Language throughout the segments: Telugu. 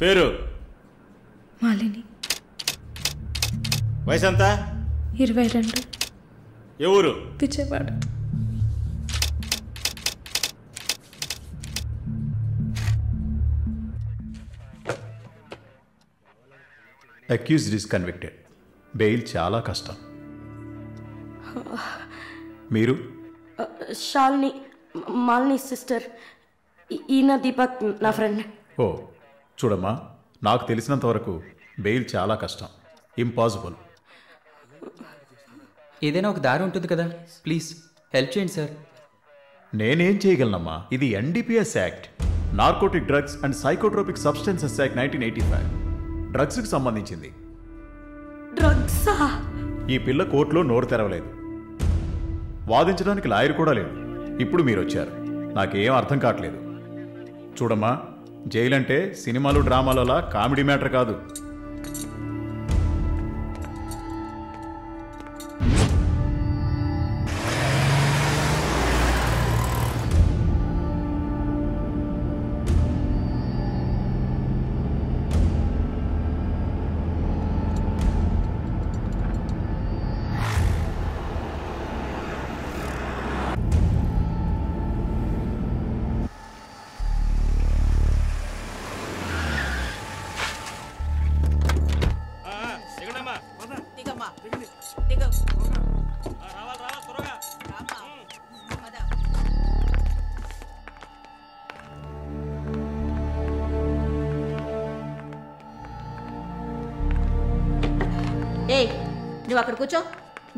పేరు? మాలిని. వయసు ఎంత? 22. ఏ ఊరు? Vijayawada. Accused is convicted. Bail చాలా కష్టం. మీరు? శాలిని, మాలిని సిస్టర్. ఈయన దీపక్ నా ఫ్రెండ్. ఓ చూడమ్మా, నాకు తెలిసినంత వరకు బెయిల్ చాలా కష్టం, ఇంపాసిబుల్. ఏదైనా ఒక దారి ఉంటుంది కదా, ప్లీజ్ హెల్ప్ చేయండి సార్. నేనేం చేయగలనమ్మా? ఇది NDPS act, narcotic drugs and psychotropic substances act 1985, డ్రగ్స్కి సంబంధించింది. డ్రగ్సా? ఈ పిల్ల కోర్టులో నోరు తెరవలేదు, వాదించడానికి లాయర్ కూడా లేడు. ఇప్పుడు మీరు వచ్చారు, నాకేం అర్థం కావట్లేదు. చూడమ్మా, జైలు అంటే సినిమాలు డ్రామాలలా కామెడీ మ్యాటర్ కాదు. ఏయ్, నువ్వు అక్కడ కూర్చో,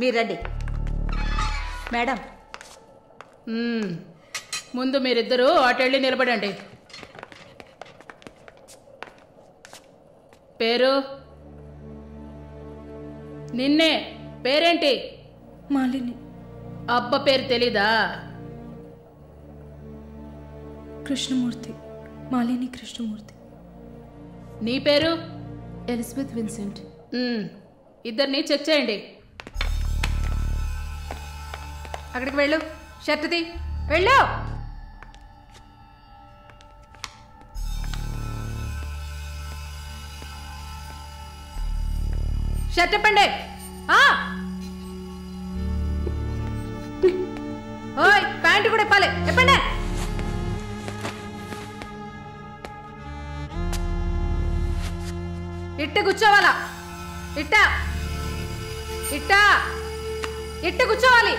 మీరు రండి. మేడం, ముందు మీరిద్దరూ అటెళ్ళి నిలబడండి. పేరు? నిన్నే. పేరేంటి? మాలిని. అబ్బ పేరు తెలీదా? కృష్ణమూర్తి. మాలిని కృష్ణమూర్తి. నీ పేరు? Elizabeth Vincent. ఇద్దరిని చెక్ చేయండి. అక్కడికి వెళ్ళు, షర్టుది వెళ్ళు. షర్ట్ ఇప్పండి. ఓయ్, ప్యాంటు కూడా ఇప్పాలి, ఇప్పండి. ఇట్ట కూర్చోవాలా? ఇట్ట ఇట్ట ఇట్ట కూర్చోవాలి.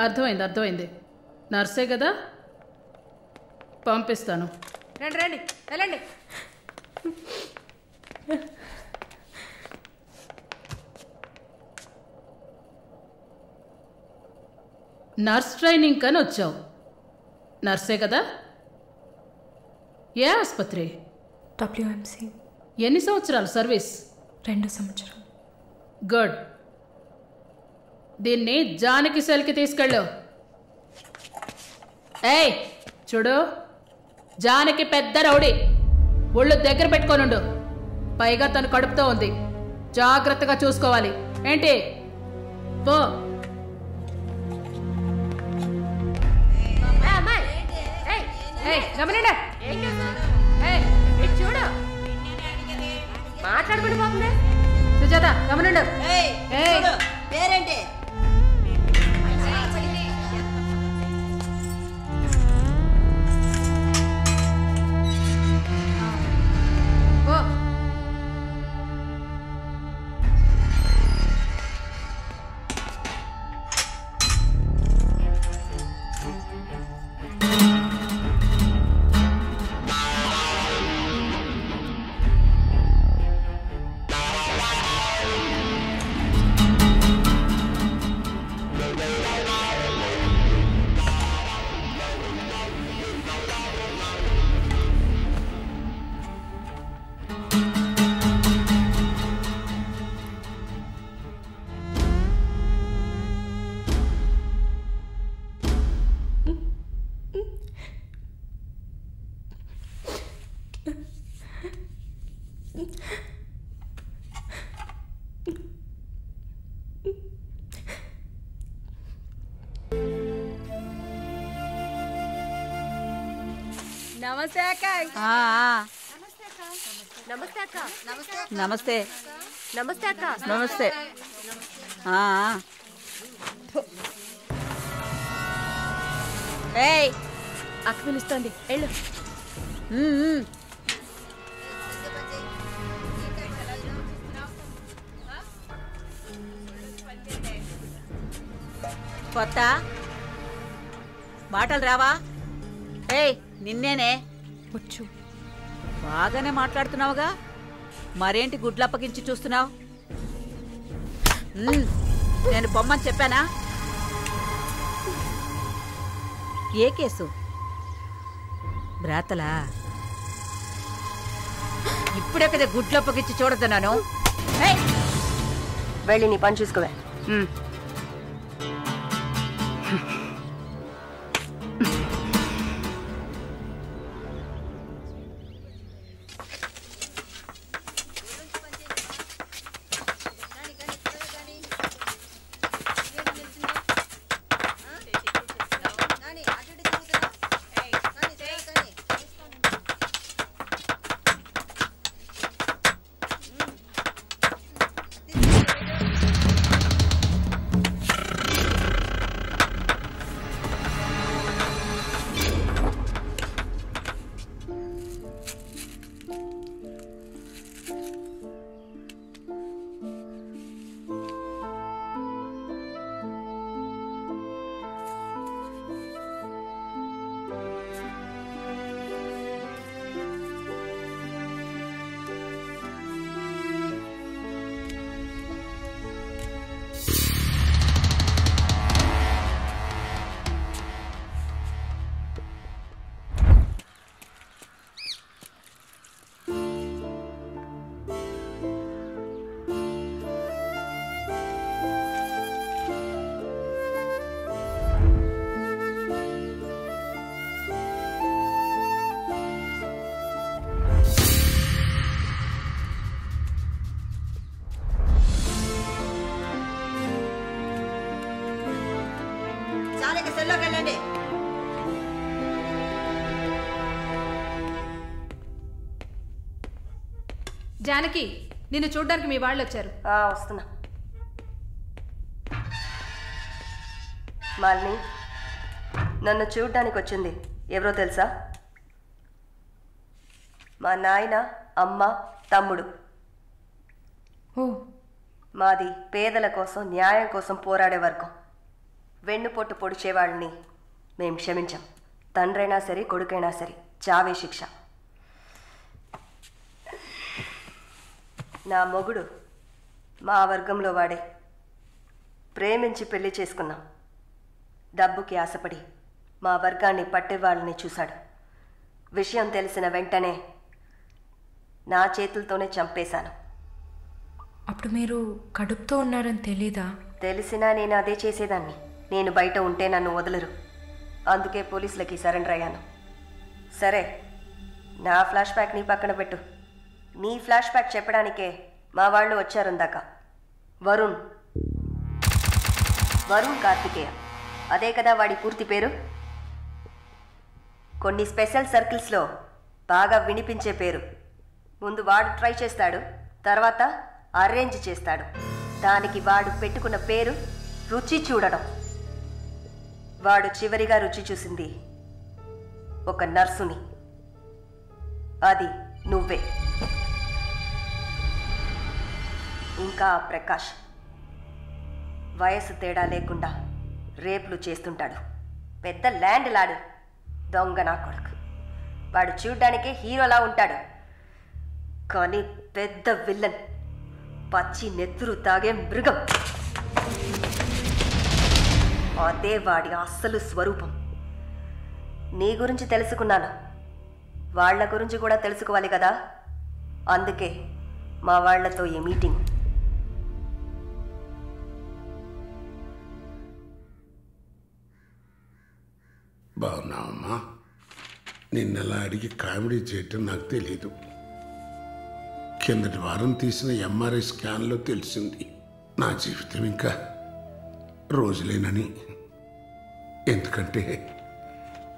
అర్థమైంది, అర్థమైంది. నర్సే కదా, పంపిస్తాను. రండి రండి, వెళ్ళండి. నర్స్ ట్రైనింగ్ కని వచ్చావు, నర్సే కదా? ఏ ఆసుపత్రి? WMC. ఎన్ని సంవత్సరాలు సర్వీస్? 2 సంవత్సరాలు. గుడ్. దీన్ని జానకి సెల్కి తీసుకెళ్ళు. ఏయ్ చూడు, జానకి పెద్ద రౌడీ, ఒళ్ళు దగ్గర పెట్టుకోనుండు. పైగా తను కడుపుతో ఉంది, జాగ్రత్తగా చూసుకోవాలి. ఏంటి? పో. చూడు, మాట్లాడుకుంటూ పోతుంది. సుజాత, గమనండు. పేరేంటి? నమస్తే అక్క. నమస్తే అక్క. నమస్తే నమస్తే అక్క. నమస్తే. ఏయ్, అక్క పిలుస్తోంది, వెళ్ళు. కొత్త మాటలు రావా? ఏయ్, నిన్నేనే. వచ్చు. బాగానే మాట్లాడుతున్నావుగా, మరేంటి గుడ్లప్పగించి చూస్తున్నావు? నేను పొమ్మని చెప్పానా? ఏ కేసు? బ్రాతలా? ఇప్పుడే కదా గుడ్లప్పగించి చూడతున్నాను. వెళ్ళి నీ పని చూసుకోవే. జానకి, నిన్ను చూడ్డానికి మీ వాళ్ళు వచ్చారు. వస్తున్నా. మాలిని, నన్ను చూడ్డానికి వచ్చింది ఎవరో తెలుసా? మా నాయన, అమ్మ, తమ్ముడు. ఓ, మాది పేదల కోసం, న్యాయం కోసం పోరాడే వర్గం. వెన్నుపొట్టు పొడిచేవాళ్ళని మేం క్షమించాం. తండ్రైనా సరే, కొడుకైనా సరే, చావే శిక్ష. నా మొగుడు మా వర్గంలో వాడే. ప్రేమించి పెళ్లి చేసుకున్నాం. డబ్బుకి ఆశపడి మా వర్గాన్ని పట్టేవాళ్ళని చూశాడు. విషయం తెలిసిన వెంటనే నా చేతులతోనే చంపేశాను. అప్పుడు మీరు కడుపుతో ఉన్నారని తెలీదా? తెలిసినా నేను అదే చేసేదాన్ని. నేను బయట ఉంటే నన్ను వదలరు. అందుకే పోలీసులకి సరెండర్ అయ్యాను. సరే, నా ఫ్లాష్ బ్యాక్ నీ పక్కన పెట్టు. నీ ఫ్లాష్ బ్యాక్ చెప్పడానికే మా వాళ్ళు వచ్చారుందాక. వరుణ్ కార్తికేయ, అదే కదా వాడి పూర్తి పేరు. కొన్ని స్పెషల్ సర్కిల్స్లో బాగా వినిపించే పేరు. ముందు వాడు ట్రై చేస్తాడు, తర్వాత అరేంజ్ చేస్తాడు. దానికి వాడు పెట్టుకున్న పేరు రుచి చూడడం. వాడు చివరిగా రుచి చూసింది ఒక నర్సుని. అది నువ్వే. ఇంకా ప్రకాష్ వయసు తేడా లేకుండా రేపులు చేస్తుంటాడు. పెద్ద ల్యాండ్ లాడు, దొంగ నా కొడుకు. వాడు చూడ్డానికే హీరోలా ఉంటాడు, కానీ పెద్ద విల్లన్, పచ్చి నెత్తురు తాగే మృగం. అదే వాడి అస్సలు స్వరూపం. నీ గురించి తెలుసుకున్నాను, వాళ్ళ గురించి కూడా తెలుసుకోవాలి కదా. అందుకే మా వాళ్లతో ఈ మీటింగ్. బాగున్నావమ్మా? నిన్నలా అడిగి కామెడీ చేయటం నాకు తెలీదు. కిందటి వారం తీసిన ఎంఆర్ఐ స్కాన్లో తెలిసింది నా జీవితం ఇంకా రోజులేనని. ఎందుకంటే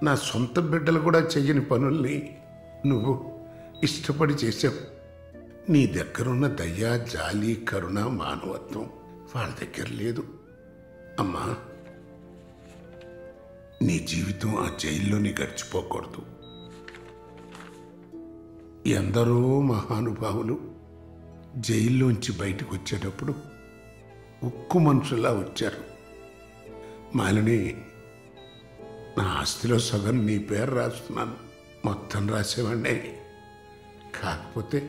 నా సొంత బిడ్డలు కూడా చెయ్యని పనుల్ని నువ్వు ఇష్టపడి చేసావు. నీ దగ్గరున్న దయ, జాలి, కరుణ, మానవత్వం వాళ్ళ దగ్గర లేదు. అమ్మా, నీ జీవితం ఆ జైల్లోని గడిచిపోకూడదు. ఎందరో మహానుభావులు జైల్లోంచి బయటకు వచ్చేటప్పుడు ఉక్కు మనుషులా వచ్చారు. మాలిని, నా ఆస్తిలో సగం నీ పేరు రాస్తున్నాను, మొత్తం రాసేవాడినే. కాకపోతే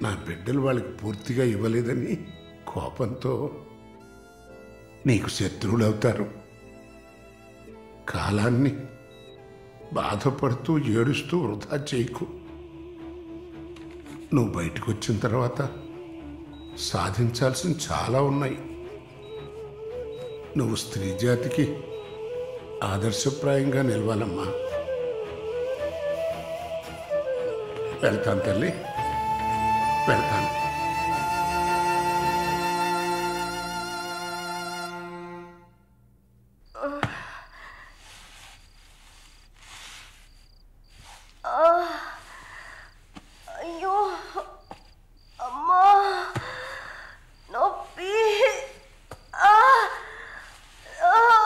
నా బిడ్డలు వాళ్ళకి పూర్తిగా ఇవ్వలేదని కోపంతో నీకు శత్రువులు అవుతారు. కాలాన్ని బాధపడుతూ ఏడుస్తూ వృధా చేయకు. నువ్వు బయటకు వచ్చిన తర్వాత సాధించాల్సిన చాలా ఉన్నాయి. నువ్వు స్త్రీ జాతికి ఆదర్శప్రాయంగా నిలవాలమ్మా. వెళ్తాను తల్లి, వెళ్తాను. అయ్యో అమ్మా, నొప్పి.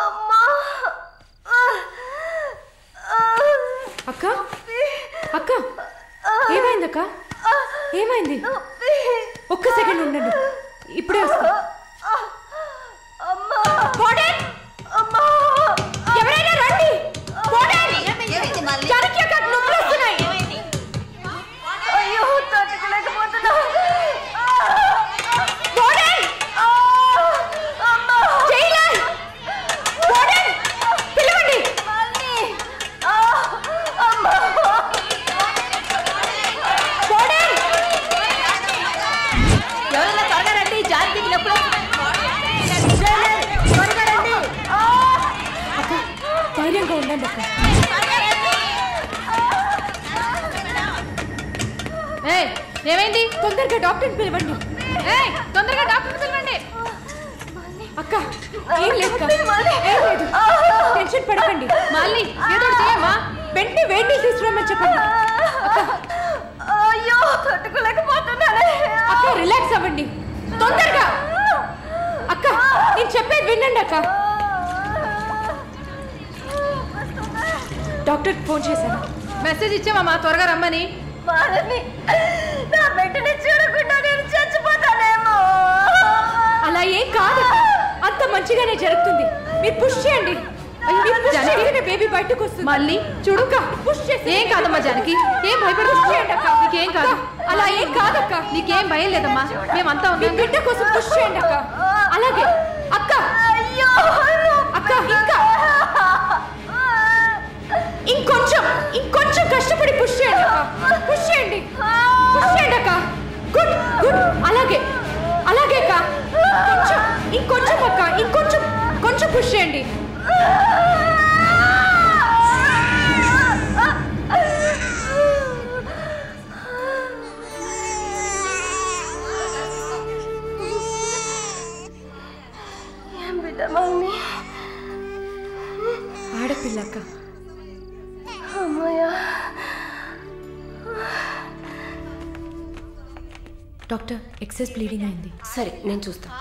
అమ్మా, అక్క అక్క ఏమైంది అక్క? ఏమైంది? ఒక్క సెకండ్ ఉండండి, ఇప్పుడే వస్తా. ఎవరైనా రండి. జానకి అక్క, నొప్పులు వస్తున్నాయి. అయ్యో, తట్టుకోలేకపోతున్నా. పిలవండి. ఎవరైనా త్వరగా రండి, జానకి నొప్పులు. అక్క, ధైర్యంగా ఉండండి అక్క. ఏమైంది? తొందరగా డాక్టర్ని పిలవండి. తొందరగా డాక్టర్ పిలవండి. అక్క, ఏం లేదు అక్క. ఏం లేదు, టెన్షన్ పడకండి. మళ్ళీ ఏదో చేయమ్మా. వెంటనే వేడి నీళ్ళు తీసుకురమ్మని చెప్పండి. అక్క, అయ్యో, తట్టుకోలేకపోతున్నానే. అక్క రిలాక్స్ అవ్వండి తొందరగా. అక్క, నేను చెప్పేది వినండి అక్క. డాక్టర్కి ఫోన్ చేశాను. మెసేజ్ ఇచ్చామమ్మా త్వరగా రమ్మని. మాలని, నా బిడ్డని చూడకుండా నేను చచ్చిపోతానేమో. అలా ఏం కాదు, అంత మంచిగానే జరుగుతుంది. మీరు పుష్ చేయండి. బేబీ బయటకు వస్తుంది. మళ్ళీ చూడు, పుష్ చేసి. ఏం కాదమ్మా జానకి, ఏం భయపడి. పుష్ చేయండి అక్క. నీకేం కాదు. అలా ఏం కాదక్క. నీకేం భయం లేదమ్మా, మేమంతా మీ ఉన్నాం. బిడ్డ కోసం పుష్ చేయండి అక్క. అలాగే అక్క. అయ్యో అక్క, ఇంకా ఇంకొంచెం కష్టపడి పుష్ చేయండి అక్క. పుష్ చేయండి, పుష్ చేయండి అక్క. Good good. అలాగే అలాగే అక్క. ఇంకొంచెం అక్క, కొంచెం పుష్ చేయండి. ఏం బిడ్డ మమ్మీ? ఆడపిల్ల అక్క. అమ్మయ్యా. డాక్టర్, ఎక్సెస్ బ్లీడింగ్ అయింది. సరే, నేను చూస్తాను.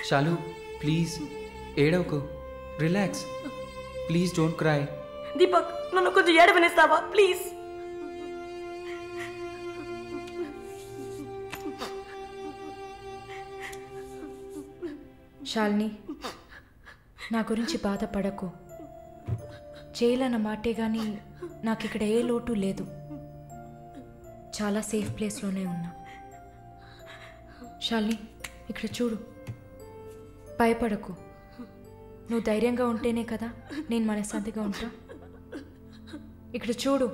షాలు ప్లీజ్ ఏడవకు, relax, please don't cry. Deepak, నన్ను కొంచెం ఏడవనిస్తావా ప్లీజ్? శాలిని, నా గురించి బాధపడకు. జైలు అన్న మాటే కానీ నాకు ఇక్కడ ఏ లోటు లేదు. చాలా సేఫ్ ప్లేస్లోనే ఉన్నా. శాలిని, ఇక్కడ చూడు, భయపడకు. నువ్వు ధైర్యంగా ఉంటేనే కదా నేను మనశ్శాంతిగా ఉంటా. ఇక్కడ చూడు,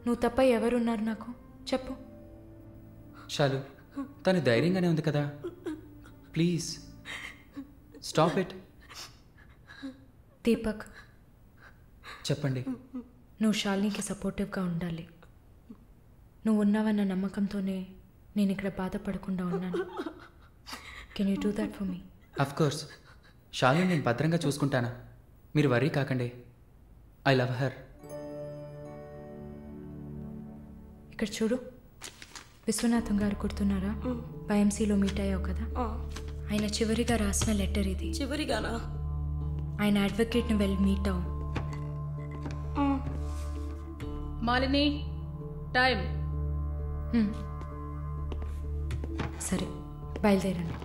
నువ్వు తప్ప ఎవరున్నారు నాకు చెప్పు. షాలు తను ధైర్యంగానే ఉంది కదా, ప్లీజ్ స్టాప్ ఇట్. దీపక్, చెప్పండి. నువ్వు శాలినికి సపోర్టివ్గా ఉండాలి. నువ్వు ఉన్నావన్న నమ్మకంతోనే నేను ఇక్కడ బాధపడకుండా ఉన్నాను. Can you do that for me? Of course, Shalu నేను భద్రంగా చూసుకుంటానా, మీరు వర్రీ కాకండి. I love her. ఇక్కడ చూడు, విశ్వనాథం గారు గుర్తున్నారా? వైఎంసీలో మీట్ అయ్యావు కదా, ఆయన చివరిగా రాసిన లెటర్ ఇది. చివరిగానా? ఆయన అడ్వకేట్ని వెళ్ళి మీట్ అవ్వు. మాలిని, టైం. సరే, బయలుదేరండి.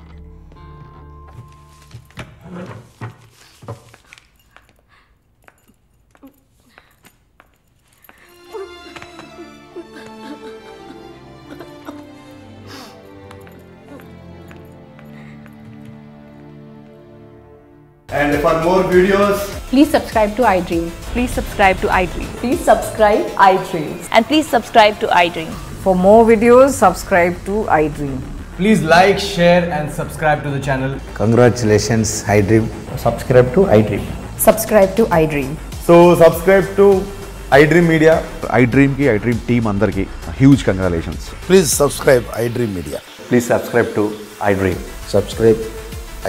And for more videos, Please subscribe to iDream. Please subscribe to iDream. Please subscribe iDream. And please subscribe to iDream. For more videos, subscribe to iDream. please like, share and subscribe to the channel. Congratulations, iDream. Subscribe to iDream. Subscribe to iDream. So subscribe to iDream Media. iDream ki iDream team andarki huge congratulations. Please subscribe iDream Media. Please subscribe to iDream. Subscribe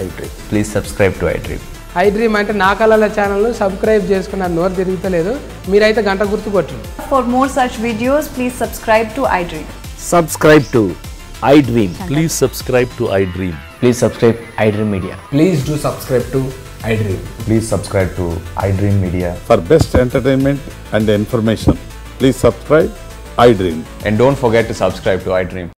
iDream. Please subscribe to iDream. iDream అంటే నా కళల ఛానల్ను సబ్స్క్రైబ్ చేసుకున్న నోరు తిరుగుతలేదు, మీరైతే గంట గుర్తు కొట్టండి. For more such videos, please subscribe to iDream. Subscribe to iDream. Please subscribe to iDream. Please subscribe iDream Media. Please do subscribe to iDream. Please subscribe to iDream Media. For best entertainment and information, please subscribe iDream. And don't forget to subscribe to iDream.